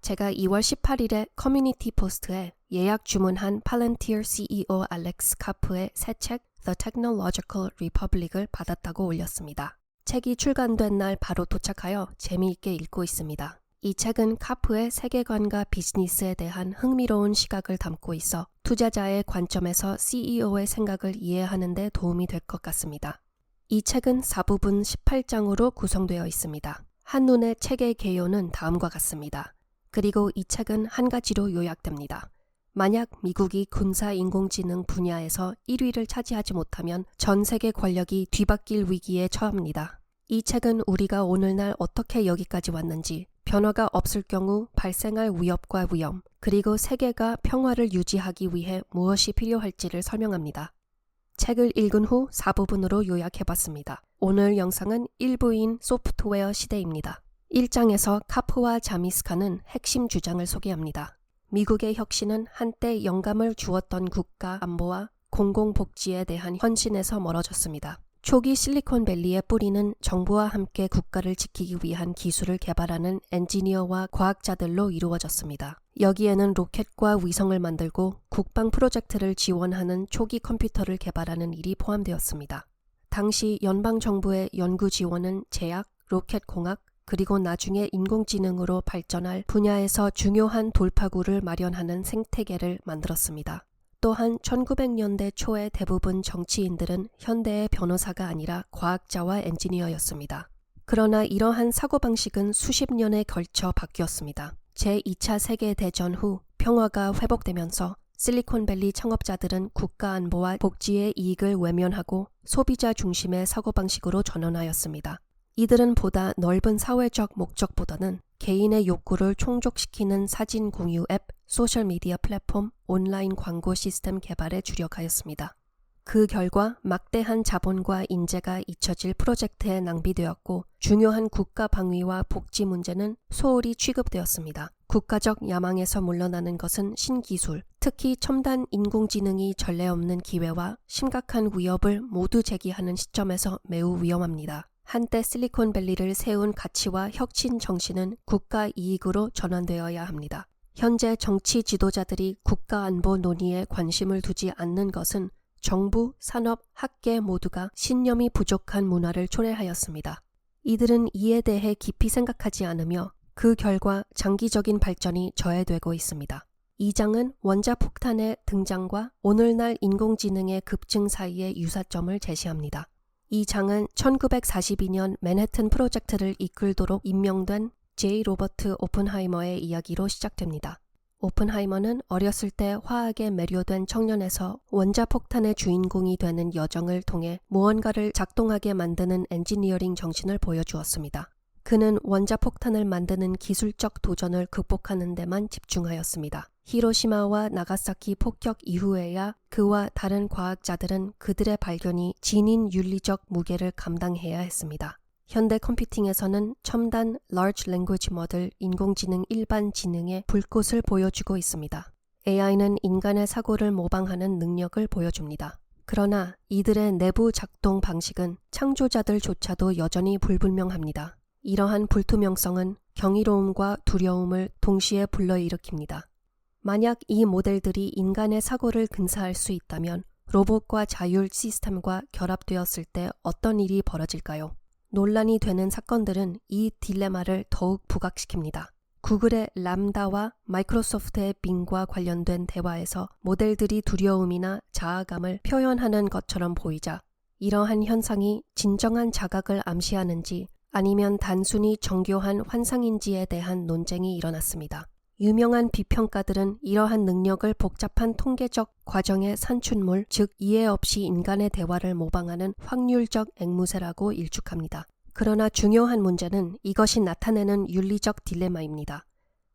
제가 2월 18일에 커뮤니티 포스트에 예약 주문한 팔런티어 CEO 알렉스 카프의 새 책 The Technological Republic을 받았다고 올렸습니다. 책이 출간된 날 바로 도착하여 재미있게 읽고 있습니다. 이 책은 카프의 세계관과 비즈니스에 대한 흥미로운 시각을 담고 있어 투자자의 관점에서 CEO의 생각을 이해하는 데 도움이 될 것 같습니다. 이 책은 4부분 18장으로 구성되어 있습니다. 한눈에 책의 개요는 다음과 같습니다. 그리고 이 책은 한 가지로 요약됩니다. 만약 미국이 군사인공지능 분야에서 1위를 차지하지 못하면 전 세계 권력이 뒤바뀔 위기에 처합니다. 이 책은 우리가 오늘날 어떻게 여기까지 왔는지, 변화가 없을 경우 발생할 위협과 위험, 그리고 세계가 평화를 유지하기 위해 무엇이 필요할지를 설명합니다. 책을 읽은 후 4부분으로 요약해봤습니다. 오늘 영상은 1부인 소프트웨어 시대입니다. 1장에서 카프와 자미스카는 핵심 주장을 소개합니다. 미국의 혁신은 한때 영감을 주었던 국가 안보와 공공복지에 대한 헌신에서 멀어졌습니다. 초기 실리콘밸리의 뿌리는 정부와 함께 국가를 지키기 위한 기술을 개발하는 엔지니어와 과학자들로 이루어졌습니다. 여기에는 로켓과 위성을 만들고 국방 프로젝트를 지원하는 초기 컴퓨터를 개발하는 일이 포함되었습니다. 당시 연방정부의 연구 지원은 제약, 로켓공학, 그리고 나중에 인공지능으로 발전할 분야에서 중요한 돌파구를 마련하는 생태계를 만들었습니다. 또한 1900년대 초에 대부분 정치인들은 현대의 변호사가 아니라 과학자와 엔지니어였습니다. 그러나 이러한 사고방식은 수십 년에 걸쳐 바뀌었습니다. 제2차 세계대전 후 평화가 회복되면서 실리콘밸리 창업자들은 국가안보와 복지의 이익을 외면하고 소비자 중심의 사고방식으로 전환하였습니다. 이들은 보다 넓은 사회적 목적보다는 개인의 욕구를 충족시키는 사진 공유 앱, 소셜미디어 플랫폼, 온라인 광고 시스템 개발에 주력하였습니다. 그 결과 막대한 자본과 인재가 잊혀질 프로젝트에 낭비되었고 중요한 국가 방위와 복지 문제는 소홀히 취급되었습니다. 국가적 야망에서 물러나는 것은 신기술, 특히 첨단 인공지능이 전례 없는 기회와 심각한 위협을 모두 제기하는 시점에서 매우 위험합니다. 한때 실리콘밸리를 세운 가치와 혁신 정신은 국가 이익으로 전환되어야 합니다. 현재 정치 지도자들이 국가 안보 논의에 관심을 두지 않는 것은 정부, 산업, 학계 모두가 신념이 부족한 문화를 초래하였습니다. 이들은 이에 대해 깊이 생각하지 않으며 그 결과 장기적인 발전이 저해되고 있습니다. 2장은 원자폭탄의 등장과 오늘날 인공지능의 급증 사이의 유사점을 제시합니다. 이 장은 1942년 맨해튼 프로젝트를 이끌도록 임명된 J. 로버트 오펜하이머의 이야기로 시작됩니다. 오펜하이머는 어렸을 때 화학에 매료된 청년에서 원자폭탄의 주인공이 되는 여정을 통해 무언가를 작동하게 만드는 엔지니어링 정신을 보여주었습니다. 그는 원자폭탄을 만드는 기술적 도전을 극복하는 데만 집중하였습니다. 히로시마와 나가사키 폭격 이후에야 그와 다른 과학자들은 그들의 발견이 지닌 윤리적 무게를 감당해야 했습니다. 현대 컴퓨팅에서는 첨단 Large Language Model 인공지능 일반 지능의 불꽃을 보여주고 있습니다. AI는 인간의 사고를 모방하는 능력을 보여줍니다. 그러나 이들의 내부 작동 방식은 창조자들조차도 여전히 불분명합니다. 이러한 불투명성은 경이로움과 두려움을 동시에 불러일으킵니다. 만약 이 모델들이 인간의 사고를 근사할 수 있다면 로봇과 자율 시스템과 결합되었을 때 어떤 일이 벌어질까요? 논란이 되는 사건들은 이 딜레마를 더욱 부각시킵니다. 구글의 람다와 마이크로소프트의 빙과 관련된 대화에서 모델들이 두려움이나 자아감을 표현하는 것처럼 보이자 이러한 현상이 진정한 자각을 암시하는지 아니면 단순히 정교한 환상인지에 대한 논쟁이 일어났습니다. 유명한 비평가들은 이러한 능력을 복잡한 통계적 과정의 산출물, 즉 이해 없이 인간의 대화를 모방하는 확률적 앵무새라고 일축합니다. 그러나 중요한 문제는 이것이 나타내는 윤리적 딜레마입니다.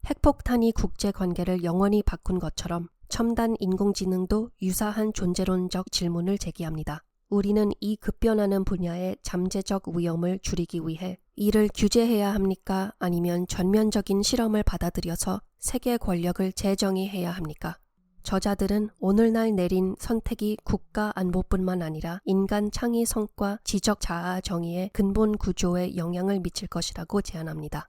핵폭탄이 국제관계를 영원히 바꾼 것처럼 첨단 인공지능도 유사한 존재론적 질문을 제기합니다. 우리는 이 급변하는 분야의 잠재적 위험을 줄이기 위해 이를 규제해야 합니까? 아니면 전면적인 실험을 받아들여서 세계 권력을 재정의해야 합니까? 저자들은 오늘날 내린 선택이 국가 안보뿐만 아니라 인간 창의성과 지적 자아 정의의 근본 구조에 영향을 미칠 것이라고 제안합니다.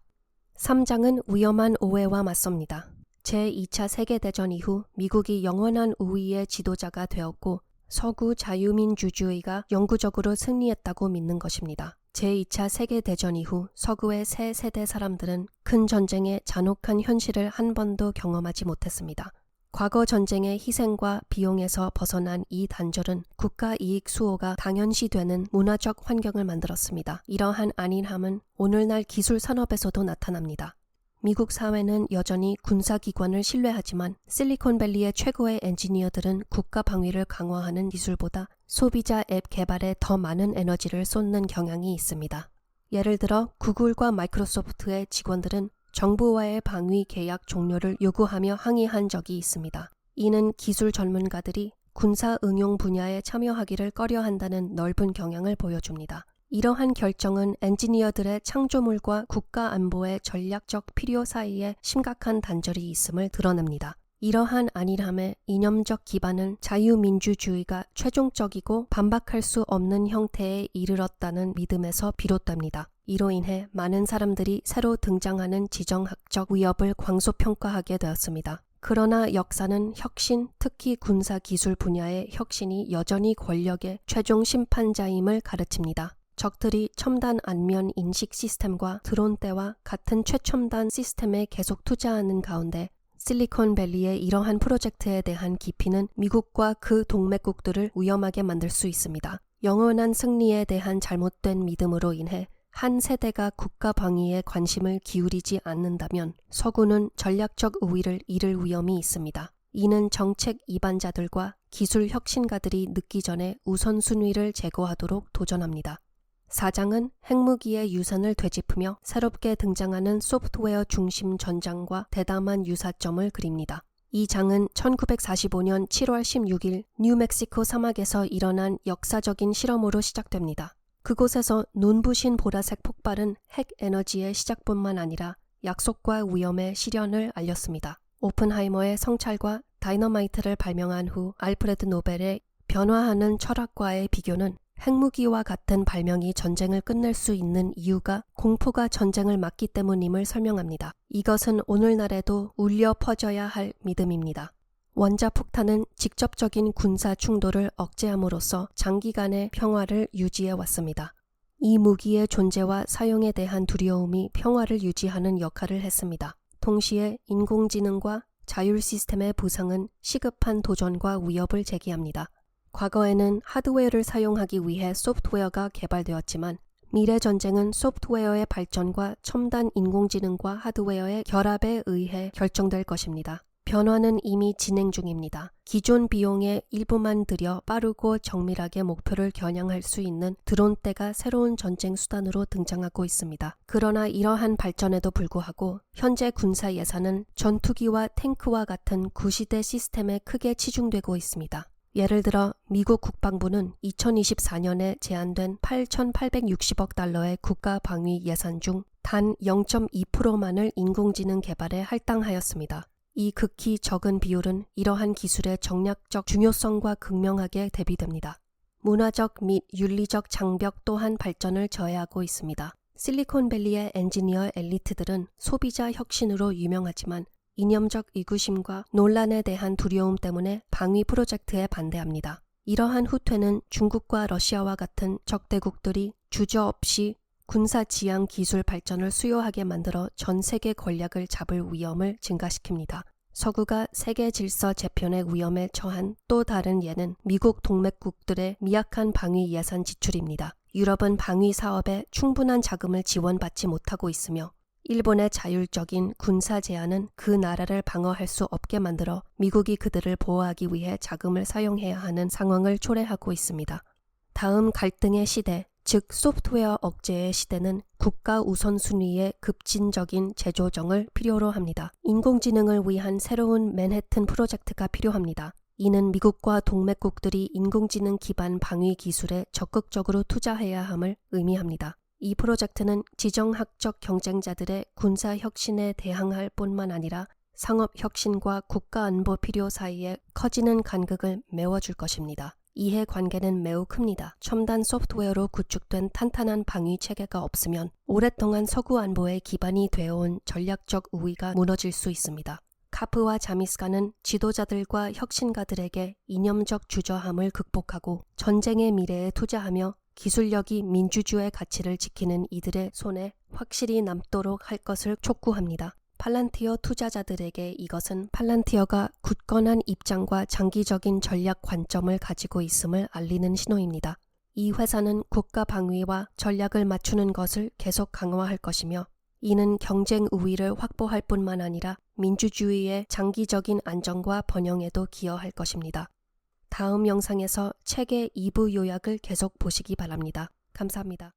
3장은 위험한 오해와 맞섭니다. 제2차 세계대전 이후 미국이 영원한 우위의 지도자가 되었고 서구 자유민주주의가 영구적으로 승리했다고 믿는 것입니다. 제2차 세계대전 이후 서구의 새 세대 사람들은 큰 전쟁의 잔혹한 현실을 한 번도 경험하지 못했습니다. 과거 전쟁의 희생과 비용에서 벗어난 이 단절은 국가 이익 수호가 당연시되는 문화적 환경을 만들었습니다. 이러한 안일함은 오늘날 기술 산업에서도 나타납니다. 미국 사회는 여전히 군사기관을 신뢰하지만 실리콘밸리의 최고의 엔지니어들은 국가 방위를 강화하는 기술보다 소비자 앱 개발에 더 많은 에너지를 쏟는 경향이 있습니다. 예를 들어 구글과 마이크로소프트의 직원들은 정부와의 방위 계약 종료를 요구하며 항의한 적이 있습니다. 이는 기술 전문가들이 군사 응용 분야에 참여하기를 꺼려한다는 넓은 경향을 보여줍니다. 이러한 결정은 엔지니어들의 창조물과 국가 안보의 전략적 필요 사이에 심각한 단절이 있음을 드러냅니다. 이러한 안일함의 이념적 기반은 자유민주주의가 최종적이고 반박할 수 없는 형태에 이르렀다는 믿음에서 비롯됩니다. 이로 인해 많은 사람들이 새로 등장하는 지정학적 위협을 광소평가하게 되었습니다. 그러나 역사는 혁신, 특히 군사기술 분야의 혁신이 여전히 권력의 최종 심판자임을 가르칩니다. 적들이 첨단 안면 인식 시스템과 드론대와 같은 최첨단 시스템에 계속 투자하는 가운데 실리콘밸리의 이러한 프로젝트에 대한 기피는 미국과 그 동맹국들을 위험하게 만들 수 있습니다. 영원한 승리에 대한 잘못된 믿음으로 인해 한 세대가 국가 방위에 관심을 기울이지 않는다면 서구는 전략적 우위를 잃을 위험이 있습니다. 이는 정책 이반자들과 기술 혁신가들이 늦기 전에 우선순위를 제고하도록 도전합니다. 4장은 핵무기의 유산을 되짚으며 새롭게 등장하는 소프트웨어 중심 전장과 대담한 유사점을 그립니다. 이 장은 1945년 7월 16일 뉴멕시코 사막에서 일어난 역사적인 실험으로 시작됩니다. 그곳에서 눈부신 보라색 폭발은 핵 에너지의 시작뿐만 아니라 약속과 위험의 실현을 알렸습니다. 오펜하이머의 성찰과 다이너마이트를 발명한 후 알프레드 노벨의 변화하는 철학과의 비교는 핵무기와 같은 발명이 전쟁을 끝낼 수 있는 이유가 공포가 전쟁을 막기 때문임을 설명합니다. 이것은 오늘날에도 울려 퍼져야 할 믿음입니다. 원자폭탄은 직접적인 군사 충돌을 억제함으로써 장기간의 평화를 유지해 왔습니다. 이 무기의 존재와 사용에 대한 두려움이 평화를 유지하는 역할을 했습니다. 동시에 인공지능과 자율 시스템의 부상은 시급한 도전과 위협을 제기합니다. 과거에는 하드웨어를 사용하기 위해 소프트웨어가 개발되었지만 미래 전쟁은 소프트웨어의 발전과 첨단 인공지능과 하드웨어의 결합에 의해 결정될 것입니다. 변화는 이미 진행 중입니다. 기존 비용의 일부만 들여 빠르고 정밀하게 목표를 겨냥할 수 있는 드론대가 새로운 전쟁 수단으로 등장하고 있습니다. 그러나 이러한 발전에도 불구하고 현재 군사 예산은 전투기와 탱크와 같은 구시대 시스템에 크게 치중되고 있습니다. 예를 들어 미국 국방부는 2024년에 제안된 8,860억 달러의 국가 방위 예산 중 단 0.2%만을 인공지능 개발에 할당하였습니다. 이 극히 적은 비율은 이러한 기술의 정략적 중요성과 극명하게 대비됩니다. 문화적 및 윤리적 장벽 또한 발전을 저해하고 있습니다. 실리콘밸리의 엔지니어 엘리트들은 소비자 혁신으로 유명하지만 이념적 의구심과 논란에 대한 두려움 때문에 방위 프로젝트에 반대합니다. 이러한 후퇴는 중국과 러시아와 같은 적대국들이 주저없이 군사 지향 기술 발전을 수요하게 만들어 전 세계 권력을 잡을 위험을 증가시킵니다. 서구가 세계 질서 재편의 위험에 처한 또 다른 예는 미국 동맹국들의 미약한 방위 예산 지출입니다. 유럽은 방위 사업에 충분한 자금을 지원받지 못하고 있으며 일본의 자율적인 군사 제한은 그 나라를 방어할 수 없게 만들어 미국이 그들을 보호하기 위해 자금을 사용해야 하는 상황을 초래하고 있습니다. 다음 갈등의 시대, 즉 소프트웨어 억제의 시대는 국가 우선순위의 급진적인 재조정을 필요로 합니다. 인공지능을 위한 새로운 맨해튼 프로젝트가 필요합니다. 이는 미국과 동맹국들이 인공지능 기반 방위 기술에 적극적으로 투자해야 함을 의미합니다. 이 프로젝트는 지정학적 경쟁자들의 군사 혁신에 대항할 뿐만 아니라 상업 혁신과 국가 안보 필요 사이에 커지는 간극을 메워줄 것입니다. 이해관계는 매우 큽니다. 첨단 소프트웨어로 구축된 탄탄한 방위 체계가 없으면 오랫동안 서구 안보의 기반이 되어온 전략적 우위가 무너질 수 있습니다. 카프와 자미스카는 지도자들과 혁신가들에게 이념적 주저함을 극복하고 전쟁의 미래에 투자하며 기술력이 민주주의 가치를 지키는 이들의 손에 확실히 남도록 할 것을 촉구합니다. 팔란티어 투자자들에게 이것은 팔란티어가 굳건한 입장과 장기적인 전략 관점을 가지고 있음을 알리는 신호입니다. 이 회사는 국가 방위와 전략을 맞추는 것을 계속 강화할 것이며 이는 경쟁 우위를 확보할 뿐만 아니라 민주주의의 장기적인 안정과 번영에도 기여할 것입니다. 다음 영상에서 책의 2부 요약을 계속 보시기 바랍니다. 감사합니다.